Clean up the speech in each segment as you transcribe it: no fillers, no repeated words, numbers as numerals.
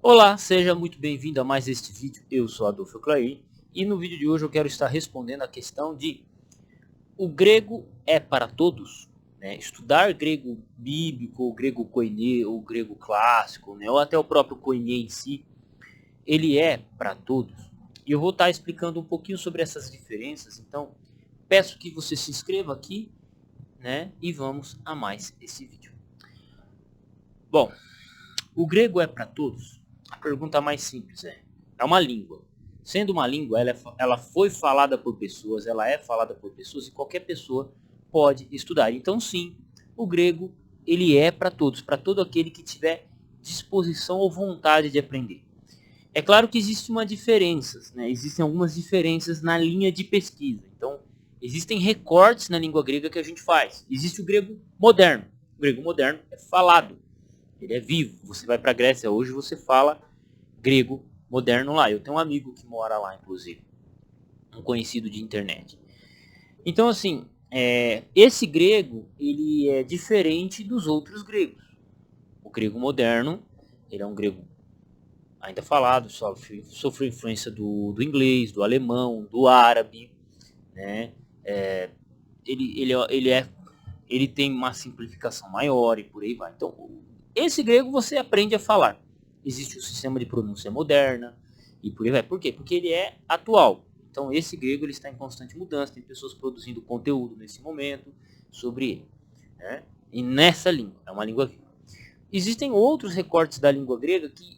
Olá, seja muito bem-vindo a mais este vídeo. Eu sou Adolfo Clay e no vídeo de hoje eu quero estar respondendo a questão de o grego é para todos? Estudar grego bíblico, ou grego koiné, ou grego clássico, ou até o próprio koiné em si, ele é para todos? E eu vou estar explicando um pouquinho sobre essas diferenças, então peço que você se inscreva aqui, e vamos a mais esse vídeo. Bom, o grego é para todos? A pergunta mais simples é uma língua. Sendo uma língua, ela foi falada por pessoas, ela é falada por pessoas e qualquer pessoa pode estudar. Então sim, o grego ele é para todo aquele que tiver disposição ou vontade de aprender. É claro que existe uma diferença, existem algumas diferenças na linha de pesquisa. Então, existem recortes na língua grega que a gente faz. Existe o grego moderno. O grego moderno é falado. Ele é vivo. Você vai para a Grécia hoje, você fala grego moderno lá. Eu tenho um amigo que mora lá, inclusive. Um conhecido de internet. Então, assim, esse grego, ele é diferente dos outros gregos. O grego moderno, ele é um grego ainda falado, sofreu influência do inglês, do alemão, do árabe, né? É, ele tem uma simplificação maior e por aí vai. Então, esse grego você aprende a falar. Existe o sistema de pronúncia moderna e por aí vai. Por quê? Porque ele é atual. Então, esse grego ele está em constante mudança. Tem pessoas produzindo conteúdo nesse momento sobre ele. E nessa língua, é uma língua viva. Existem outros recortes da língua grega que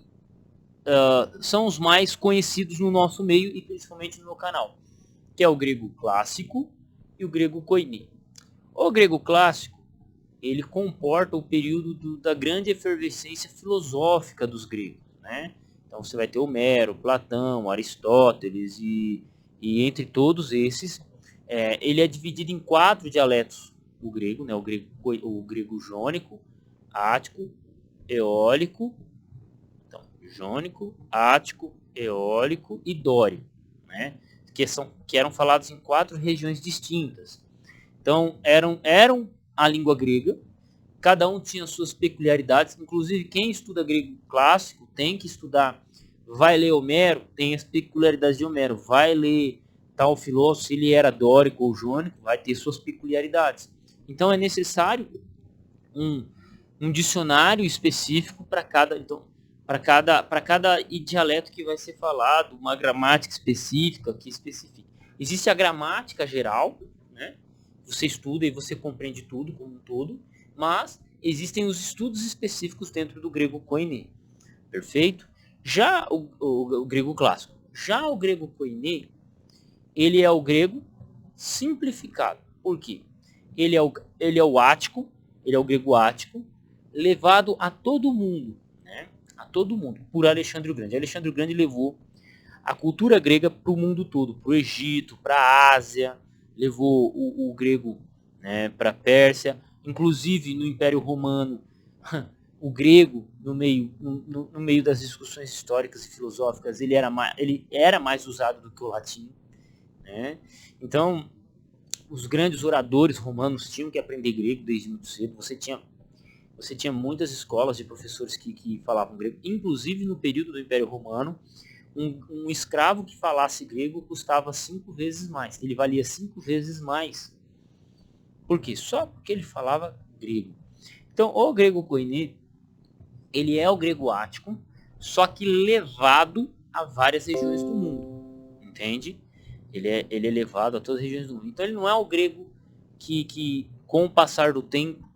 são os mais conhecidos no nosso meio e principalmente no meu canal, que é o grego clássico e o grego koiné. O grego clássico ele comporta o período da grande efervescência filosófica dos gregos, Então você vai ter Homero, Platão, Aristóteles e entre todos esses, ele é dividido em 4 dialetos, o grego, o grego jônico, ático, eólico, então jônico, ático, eólico e dórico, que eram falados em 4 regiões distintas. Então eram a língua grega, cada um tinha suas peculiaridades, inclusive quem estuda grego clássico tem que estudar, vai ler Homero, tem as peculiaridades de Homero, vai ler tal filósofo, se ele era dórico ou jônico, vai ter suas peculiaridades. Então é necessário um dicionário específico para cada, então, para cada dialeto que vai ser falado, uma gramática específica que especifique. Existe a gramática geral, você estuda e você compreende tudo como um todo, mas existem os estudos específicos dentro do grego koiné, perfeito? Já o grego clássico. Já o grego koiné, ele é o grego simplificado. Por quê? Ele é o ático, ele é o grego ático, levado a todo mundo, a todo mundo, por Alexandre o Grande. Alexandre o Grande levou a cultura grega para o mundo todo, para o Egito, para a Ásia, levou o grego para a Pérsia, inclusive no Império Romano, o grego, no meio das discussões históricas e filosóficas, ele era mais usado do que o latim. Então, os grandes oradores romanos tinham que aprender grego desde muito cedo. Você tinha muitas escolas de professores que falavam grego, inclusive no período do Império Romano, um escravo que falasse grego custava 5 vezes mais. Ele valia 5 vezes mais. Por quê? Só porque ele falava grego. Então, o grego koiné, ele é o grego ático, só que levado a várias regiões do mundo. Entende? Ele é levado a todas as regiões do mundo. Então, ele não é o grego que com o passar do tempo,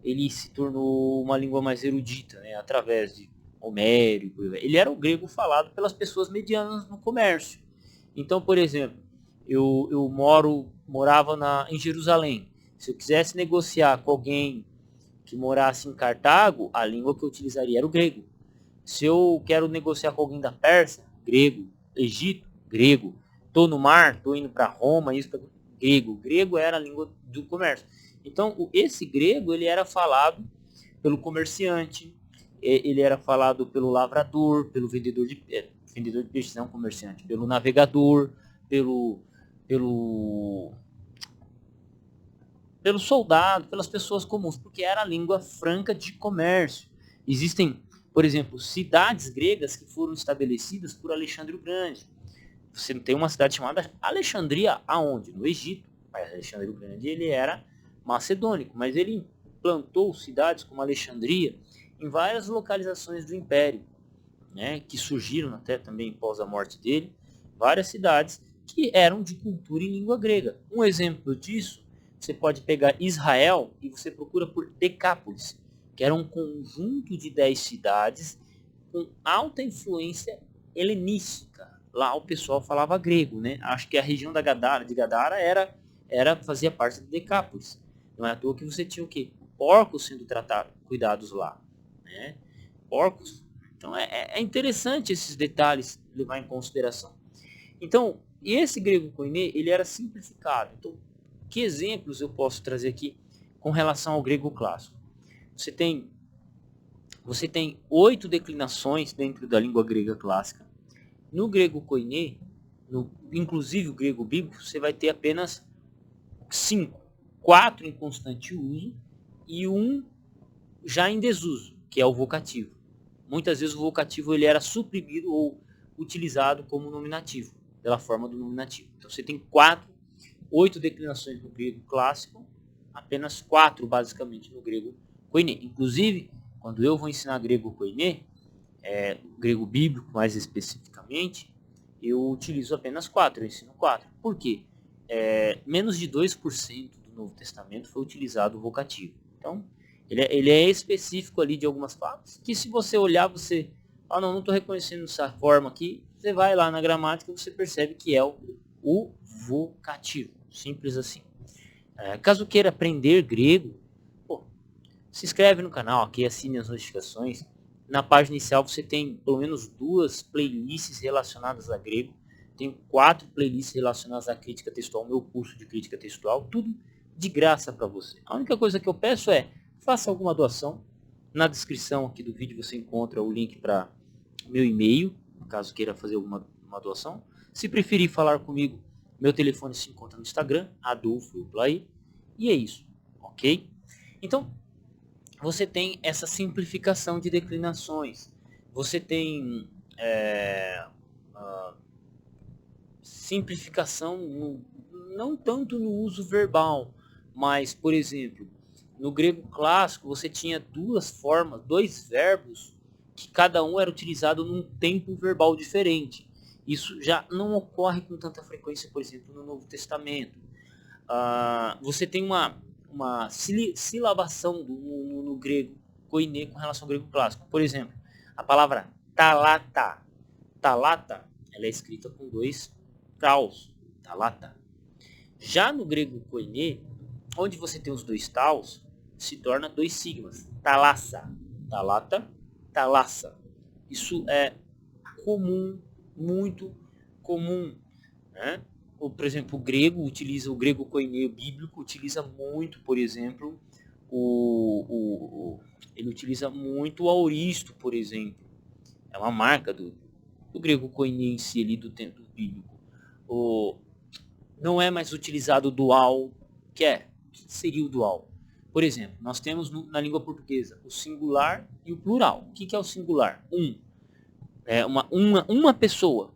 ele se tornou uma língua mais erudita, através de Homero. Ele era o grego falado pelas pessoas medianas no comércio. Então, por exemplo, eu morava em Jerusalém. Se eu quisesse negociar com alguém que morasse em Cartago, a língua que eu utilizaria era o grego. Se eu quero negociar com alguém da Pérsia, grego. Egito, grego. Tô no mar, tô indo para Roma, grego. Grego era a língua do comércio. Então, esse grego ele era falado pelo comerciante, ele era falado pelo lavrador, pelo vendedor de peixe, não comerciante, pelo navegador, pelo soldado, pelas pessoas comuns, porque era a língua franca de comércio. Existem, Por exemplo, cidades gregas que foram estabelecidas por Alexandre o Grande. Você tem uma cidade chamada Alexandria, aonde? No Egito. Mas Alexandre o Grande ele era macedônico, mas ele implantou cidades como Alexandria em várias localizações do Império, né, que surgiram até também após a morte dele, várias cidades que eram de cultura e língua grega. Um exemplo disso, você pode pegar Israel e você procura por Decápolis, que era um conjunto de 10 cidades com alta influência helenística. Lá o pessoal falava grego, né? Acho que a região da Gadara, de Gadara fazia parte do Decápolis. Não é à toa que você tinha o quê? Porcos sendo tratados, cuidados lá, né? Porcos. Então é interessante esses detalhes levar em consideração. Então, e esse grego koiné, ele era simplificado. Então, que exemplos eu posso trazer aqui com relação ao grego clássico? Você tem 8 declinações dentro da língua grega clássica. No grego koiné, inclusive o grego bíblico, você vai ter apenas 5. 4 em constante uso e 1 já em desuso, que é o vocativo. Muitas vezes o vocativo ele era suprimido ou utilizado como nominativo, pela forma do nominativo. Então você tem 8 declinações no grego clássico, apenas 4 basicamente no grego koiné. Inclusive, quando eu vou ensinar grego koiné, grego bíblico mais especificamente, eu utilizo apenas 4, eu ensino 4. Por quê? Menos de 2% do Novo Testamento foi utilizado o vocativo. Então, ele é específico ali de algumas palavras, que se você olhar, você... não estou reconhecendo essa forma aqui. Você vai lá na gramática e você percebe que é o vocativo. Simples assim. Caso queira aprender grego, se inscreve no canal aqui, assine as notificações. Na página inicial você tem pelo menos 2 playlists relacionadas a grego. Tenho 4 playlists relacionadas à crítica textual, meu curso de crítica textual, tudo de graça para você. A única coisa que eu peço faça alguma doação. Na descrição aqui do vídeo você encontra o link para meu e-mail, caso queira fazer uma doação. Se preferir falar comigo, meu telefone se encontra no Instagram, Adolfo Play. E é isso, ok? Então, você tem essa simplificação de declinações. Você tem simplificação não tanto no uso verbal, mas, por exemplo, no grego clássico você tinha 2 formas, 2 verbos, que cada um era utilizado num tempo verbal diferente. Isso já não ocorre com tanta frequência, por exemplo, no Novo Testamento. Você tem uma silabação no grego koiné com relação ao grego clássico. Por exemplo, a palavra talata. Talata, ela é escrita com 2 taus. Talata. Já no grego koiné, onde você tem os 2 taus, se torna 2 sigmas. Talassa. Talata, talassa. Isso é comum, muito comum, né? Por exemplo, o grego koiné bíblico utiliza muito, por exemplo, ele utiliza muito o aoristo, por exemplo. É uma marca do grego koiné em si, ali, do tempo bíblico. Não é mais utilizado o dual, o que seria o dual? Por exemplo, nós temos na língua portuguesa o singular e o plural. O que é o singular? É uma pessoa.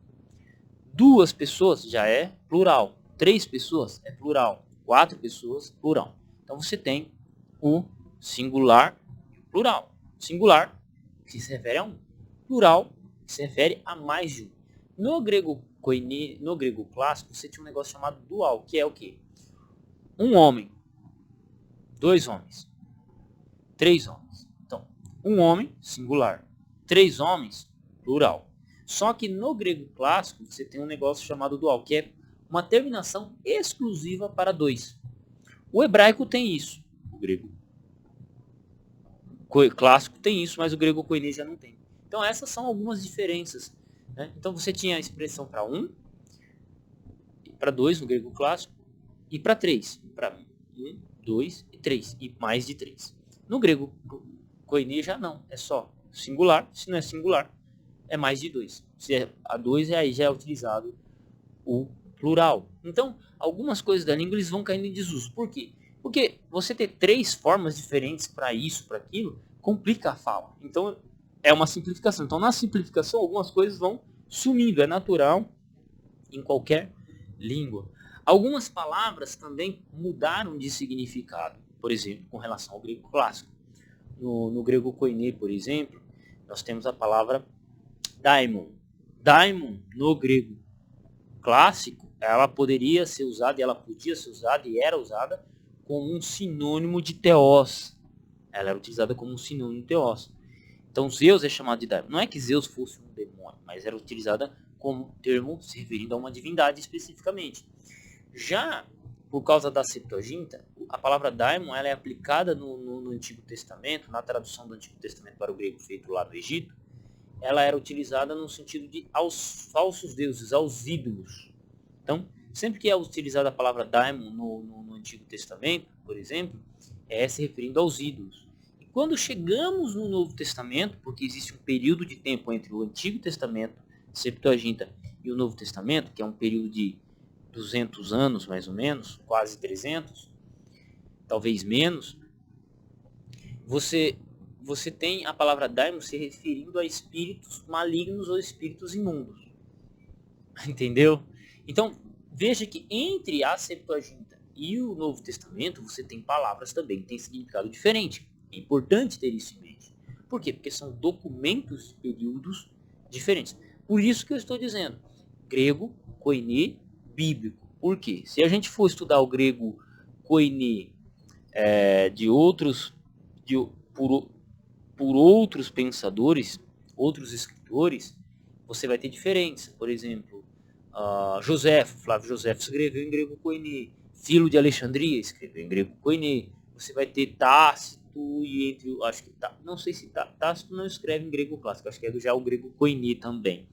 2 pessoas já é plural. 3 pessoas é plural. 4 pessoas, plural. Então você tem o singular e o plural. Singular, que se refere a 1. Plural, que se refere a mais de 1. No grego koiné, no grego clássico, você tinha um negócio chamado dual, que é o quê? 1 homem, 2 homens, 3 homens. Então, 1 homem, singular. 3 homens, plural. Só que no grego clássico você tem um negócio chamado dual, que é uma terminação exclusiva para 2. O hebraico tem isso. O grego clássico tem isso, mas o grego koiné já não tem. Então essas são algumas diferenças, né? Então você tinha a expressão para 1, para 2 no grego clássico, e para 3. Para 1, 2 e 3. E mais de 3. No grego koiné já não. É só singular. Se não é singular, é mais de 2. Se é a 2, aí já é utilizado o plural. Então, algumas coisas da língua eles vão caindo em desuso. Por quê? Porque você ter 3 formas diferentes para isso, para aquilo, complica a fala. Então, é uma simplificação. Então, na simplificação, algumas coisas vão sumindo. É natural em qualquer língua. Algumas palavras também mudaram de significado. Por exemplo, com relação ao grego clássico. No grego koiné, por exemplo, nós temos a palavra daimon. Daimon, no grego clássico, ela poderia ser usada, e ela podia ser usada, e era usada como um sinônimo de teos. Ela era utilizada como um sinônimo de teos. Então Zeus é chamado de daimon. Não é que Zeus fosse um demônio, mas era utilizada como termo se referindo a uma divindade especificamente. Já por causa da Septuaginta, a palavra daimon ela é aplicada no Antigo Testamento, na tradução do Antigo Testamento para o grego feito lá no Egito, ela era utilizada no sentido de aos falsos deuses, aos ídolos. Então, sempre que é utilizada a palavra daimon no Antigo Testamento, por exemplo, é se referindo aos ídolos. E quando chegamos no Novo Testamento, porque existe um período de tempo entre o Antigo Testamento, Septuaginta, e o Novo Testamento, que é um período de 200 anos mais ou menos, quase 300, talvez menos, você tem a palavra daimon se referindo a espíritos malignos ou espíritos imundos. Entendeu? Então, veja que entre a Septuaginta e o Novo Testamento, você tem palavras também que têm significado diferente. É importante ter isso em mente. Por quê? Porque são documentos de períodos diferentes. Por isso que eu estou dizendo, grego, koiné, bíblico. Por quê? Se a gente for estudar o grego koiné de outros, por outros pensadores, outros escritores, você vai ter diferença. Por exemplo, Flávio Josefo escreveu em grego koiné, Filo de Alexandria escreveu em grego koiné. Você vai ter Tácito e acho que não sei se Tácito não escreve em grego clássico, acho que é já o grego koiné também.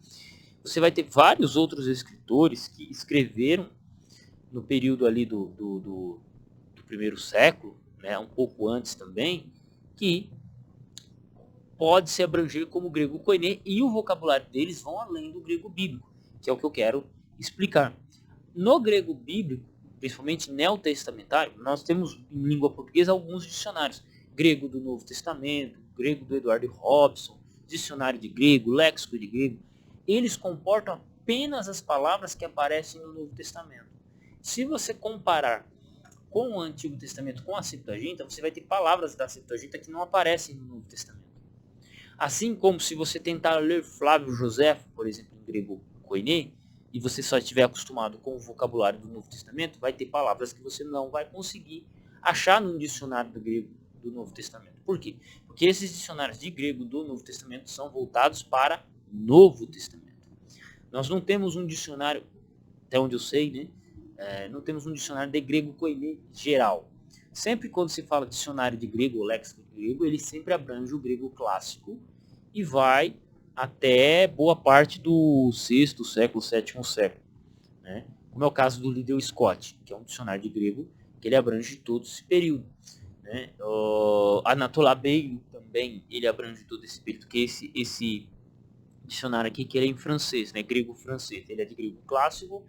Você vai ter vários outros escritores que escreveram no período ali do primeiro século, né, um pouco antes também, que pode se abranger como grego koiné, e o vocabulário deles vão além do grego bíblico, que é o que eu quero explicar. No grego bíblico, principalmente neotestamentário, nós temos em língua portuguesa alguns dicionários. Grego do Novo Testamento, grego do Eduardo Robson, dicionário de grego, léxico de grego. Eles comportam apenas as palavras que aparecem no Novo Testamento. Se você comparar com o Antigo Testamento, com a Septuaginta, você vai ter palavras da Septuaginta que não aparecem no Novo Testamento. Assim como se você tentar ler Flávio Josefo, por exemplo, em grego koiné, e você só estiver acostumado com o vocabulário do Novo Testamento, vai ter palavras que você não vai conseguir achar num dicionário do grego do Novo Testamento. Por quê? Porque esses dicionários de grego do Novo Testamento são voltados para Novo Testamento. Nós não temos um dicionário, até onde eu sei, né? Não temos um dicionário de grego koiné geral. Sempre quando se fala dicionário de grego ou léxico de grego, ele sempre abrange o grego clássico e vai até boa parte do 6º século, 7º século, né? Como é o caso do Liddell Scott, que é um dicionário de grego que ele abrange todo esse período, né? Anatoly Bailey também, ele abrange todo esse período, que esse dicionário aqui que ele é em francês, né? Grego francês, ele é de grego clássico,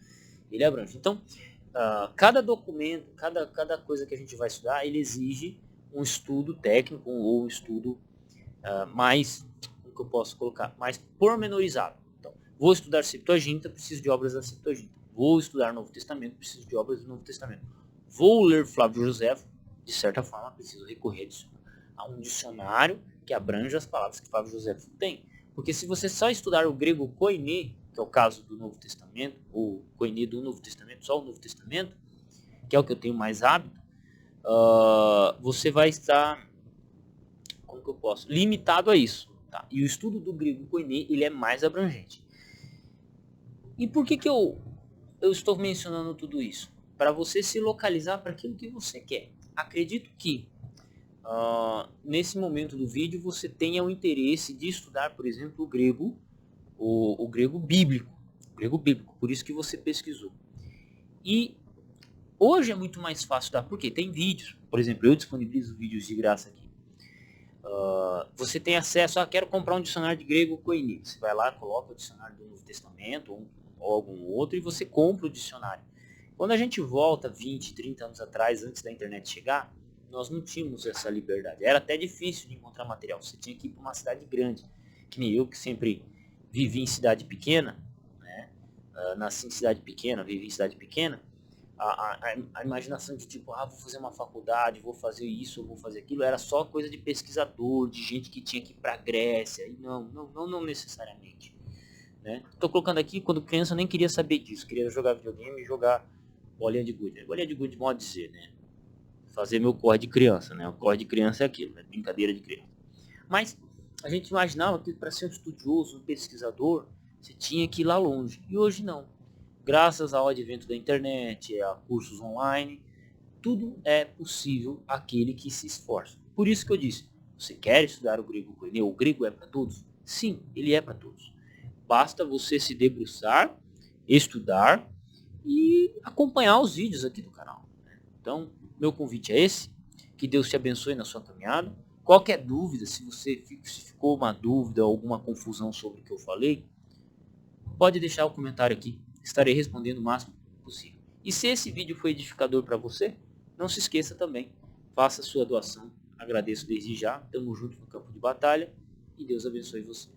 ele abrange. Então, cada documento, cada coisa que a gente vai estudar, ele exige um estudo técnico ou um estudo mais, como que eu posso colocar, mais pormenorizado. Então, vou estudar Septuaginta, preciso de obras da Septuaginta. Vou estudar Novo Testamento, preciso de obras do Novo Testamento. Vou ler Flávio Josefo, de certa forma, preciso recorrer a um dicionário que abranja as palavras que Flávio Josefo tem. Porque se você só estudar o grego koiné, que é o caso do Novo Testamento, ou koiné do Novo Testamento, só o Novo Testamento, que é o que eu tenho mais hábito, você vai estar, como que eu posso, limitado a isso. Tá? E o estudo do grego koiné, ele é mais abrangente. E por que eu estou mencionando tudo isso? Para você se localizar para aquilo que você quer. Acredito que nesse momento do vídeo você tenha o interesse de estudar, por exemplo, o grego, o grego bíblico. Por isso que você pesquisou. E hoje é muito mais fácil dar, porque tem vídeos. Por exemplo, eu disponibilizo vídeos de graça aqui. Você tem acesso quero comprar um dicionário de grego koiné. Você vai lá, coloca o dicionário do Novo Testamento ou algum outro e você compra o dicionário. Quando a gente volta 20, 30 anos atrás, antes da internet chegar, nós não tínhamos essa liberdade. Era até difícil de encontrar material. Você tinha que ir para uma cidade grande. que nem eu, que sempre vivi em cidade pequena, né? Nasci em cidade pequena, vivi em cidade pequena, a imaginação de tipo, vou fazer uma faculdade, vou fazer isso, vou fazer aquilo, era só coisa de pesquisador, de gente que tinha que ir para a Grécia, e não necessariamente. Né? Tô colocando aqui, quando criança eu nem queria saber disso, queria jogar videogame e jogar bolinha de gude. Bolinha de gude, modo dizer, né? Fazer meu corre de criança, né? O corre de criança é aquilo, é brincadeira de criança. Mas a gente imaginava que para ser um estudioso, um pesquisador, você tinha que ir lá longe. E hoje não. Graças ao advento da internet, a cursos online, tudo é possível aquele que se esforça. Por isso que eu disse, você quer estudar o grego koiné? O grego é para todos? Sim, ele é para todos. Basta você se debruçar, estudar e acompanhar os vídeos aqui do canal. Então, meu convite é esse. Que Deus te abençoe na sua caminhada. Qualquer dúvida, se ficou uma dúvida, alguma confusão sobre o que eu falei, pode deixar o comentário aqui. Estarei respondendo o máximo possível. E se esse vídeo foi edificador para você, não se esqueça também. Faça a sua doação. Agradeço desde já. Tamo junto no campo de batalha. E Deus abençoe você.